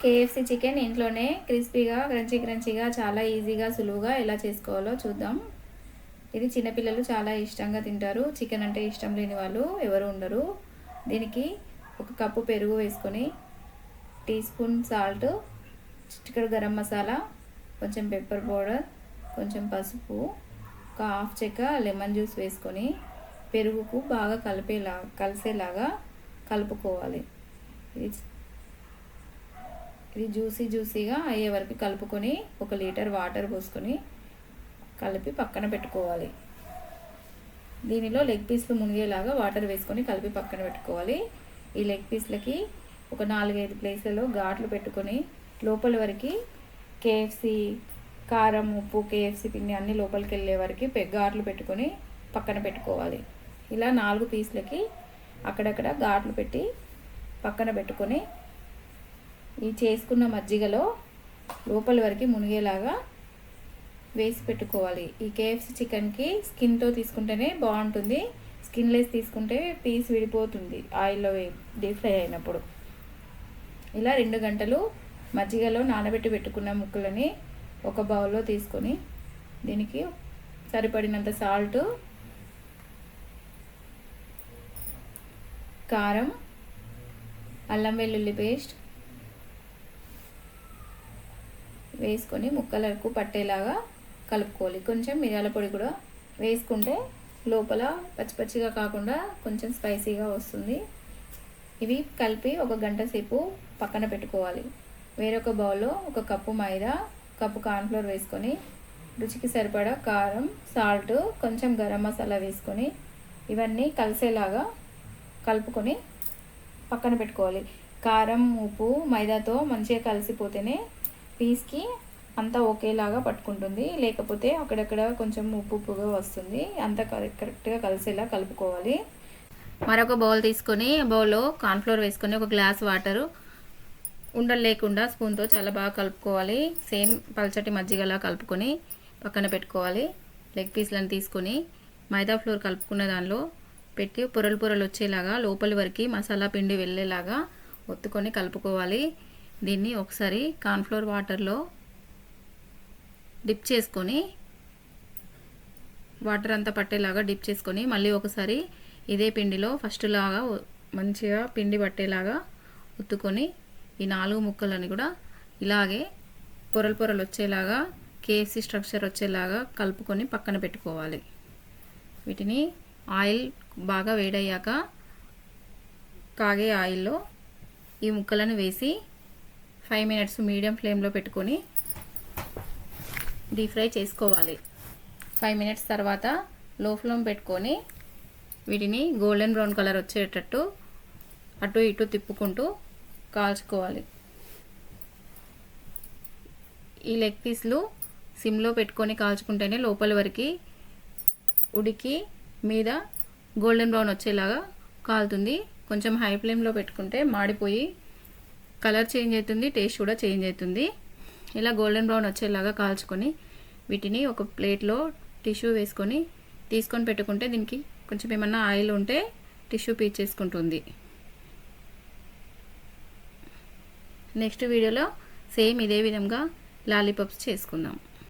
KFC chicken ఇంట్లోనే క్రిస్పీగా క్రంచీగా చాలా ఈజీగా సులువుగా ఎలా చేసుకోవాలో చూద్దాం. ఇది చిన్నపిల్లలు చాలా ఇష్టంగా తింటారు. చికెన్ అంటే ఇష్టం లేని వాళ్ళు ఎవరు ఉండరు. దీనికి 1 కప్పు పెరుగు వేసుకొని, టీ స్పూన్ సాల్ట్, చిటికెడు గరం మసాలా, కొంచెం పెప్పర్ పౌడర్, కొంచెం పసుపు, ఒక హాఫ్ చెక్క లెమన్ జ్యూస్ వేసుకొని పెరుగుకు బాగా కలిసేలాగా కలుపుకోవాలి. ఇది జ్యూసీగా అయ్యే వరకు కలుపుకొని 1 లీటర్ వాటర్ పోసుకొని కలిపి పక్కన పెట్టుకోవాలి. దీనిలో లెగ్ పీస్లు మునిగేలాగా వాటర్ వేసుకొని కలిపి పక్కన పెట్టుకోవాలి. ఈ లెగ్ పీస్లకి ఒక 4-5 ప్లేస్లలో ఘాట్లు పెట్టుకొని లోపల వరకు కేఎఫ్సి కారం, ఉప్పు, కేఎఫ్సి పిండి అన్నీ లోపలికి వెళ్ళే వరకు ఘాట్లు పెట్టుకొని పక్కన పెట్టుకోవాలి. ఇలా 4 పీస్లకి అక్కడక్కడ ఘాట్లు పెట్టి పక్కన పెట్టుకొని ఈ చేసుకున్న మజ్జిగలో లోపల వరకు మునిగేలాగా వేసి పెట్టుకోవాలి. ఈ కేఎఫ్సి చికెన్కి స్కిన్తో తీసుకుంటేనే బాగుంటుంది. స్కిన్లెస్ తీసుకుంటే పీస్ విడిపోతుంది ఆయిల్లో డీప్ ఫ్రై అయినప్పుడు. ఇలా 2 గంటలు మజ్జిగలో నానబెట్టి పెట్టుకున్న ముక్కలని ఒక బౌల్లో తీసుకొని దీనికి సరిపడినంత సాల్ట్, కారం, అల్లం వెల్లుల్లి పేస్ట్ వేసుకొని ముక్కలకు పట్టేలాగా కలుపుకోవాలి. కొంచెం మిరియాల పొడి కూడా వేసుకుంటే లోపల పచ్చిగా కాకుండా కొంచెం స్పైసీగా వస్తుంది. ఇవి కలిపి 1 గంట సేపు పక్కన పెట్టుకోవాలి. వేరొక బౌల్లో 1 కప్పు మైదా, కప్పు కార్న్ఫ్లోర్ వేసుకొని రుచికి సరిపడా కారం, సాల్ట్, కొంచెం గరం మసాలా వేసుకొని ఇవన్నీ కలిసేలాగా కలుపుకొని పక్కన పెట్టుకోవాలి. కారం, ఉప్పు మైదాతో మంచిగా కలిసిపోతేనే పీస్కి అంతా ఒకేలాగా పట్టుకుంటుంది. లేకపోతే అక్కడక్కడ కొంచెం ఉప్పుగా వస్తుంది. అంతా కరెక్ట్గా కలిసేలా కలుపుకోవాలి. మరొక బౌల్ తీసుకొని బౌల్లో కార్న్ఫ్లోర్ వేసుకొని 1 గ్లాస్ వాటరు ఉండలు లేకుండా స్పూన్తో చాలా బాగా కలుపుకోవాలి. సేమ్ పల్చటి మజ్జిగలా కలుపుకొని పక్కన పెట్టుకోవాలి. లెగ్ పీస్లను తీసుకొని మైదా ఫ్లోర్ కలుపుకున్న దానిలో పెట్టి పొరలు వచ్చేలాగా లోపలి వరకు మసాలా పిండి వెళ్ళేలాగా ఒత్తుకొని కలుపుకోవాలి. దీన్ని ఒకసారి కార్న్ఫ్లోర్ వాటర్లో డిప్ చేసుకొని వాటర్ అంతా పట్టేలాగా డిప్ చేసుకొని మళ్ళీ ఒకసారి ఇదే పిండిలో ఫస్ట్ లాగా మంచిగా పిండి పట్టేలాగా ఒత్తుకొని ఈ 4 ముక్కలని కూడా ఇలాగే పొరలు వచ్చేలాగా కేఎఫ్సి స్ట్రక్చర్ వచ్చేలాగా కలుపుకొని పక్కన పెట్టుకోవాలి. వీటిని ఆయిల్ బాగా వేడయ్యాక కాగే ఆయిల్లో ఈ ముక్కలను వేసి 5 మినిట్స్ మీడియం ఫ్లేమ్లో పెట్టుకొని డీప్ ఫ్రై చేసుకోవాలి. 5 మినిట్స్ తర్వాత లో ఫ్లేమ్ పెట్టుకొని వీటిని గోల్డెన్ బ్రౌన్ కలర్ వచ్చేటట్టు అటు ఇటు తిప్పుకుంటూ కాల్చుకోవాలి. ఈ లెగ్ పీస్లు సిమ్లో పెట్టుకొని కాల్చుకుంటేనే లోపల వరకు ఉడికి మీద గోల్డెన్ బ్రౌన్ వచ్చేలాగా కాలుతుంది. కొంచెం హై ఫ్లేమ్లో పెట్టుకుంటే మాడిపోయి కలర్ చేంజ్ అవుతుంది, టేస్ట్ కూడా చేంజ్ అవుతుంది. ఇలా గోల్డెన్ బ్రౌన్ వచ్చేలాగా కాల్చుకొని వీటిని ఒక ప్లేట్లో టిష్యూ వేసుకొని తీసుకొని పెట్టుకుంటే దీనికి కొంచెం ఏమన్నా ఆయిల్ ఉంటే టిష్యూ పీల్చేసుకుంటుంది. నెక్స్ట్ వీడియోలో సేమ్ ఇదే విధంగా లాలీపాప్స్ చేసుకుందాం.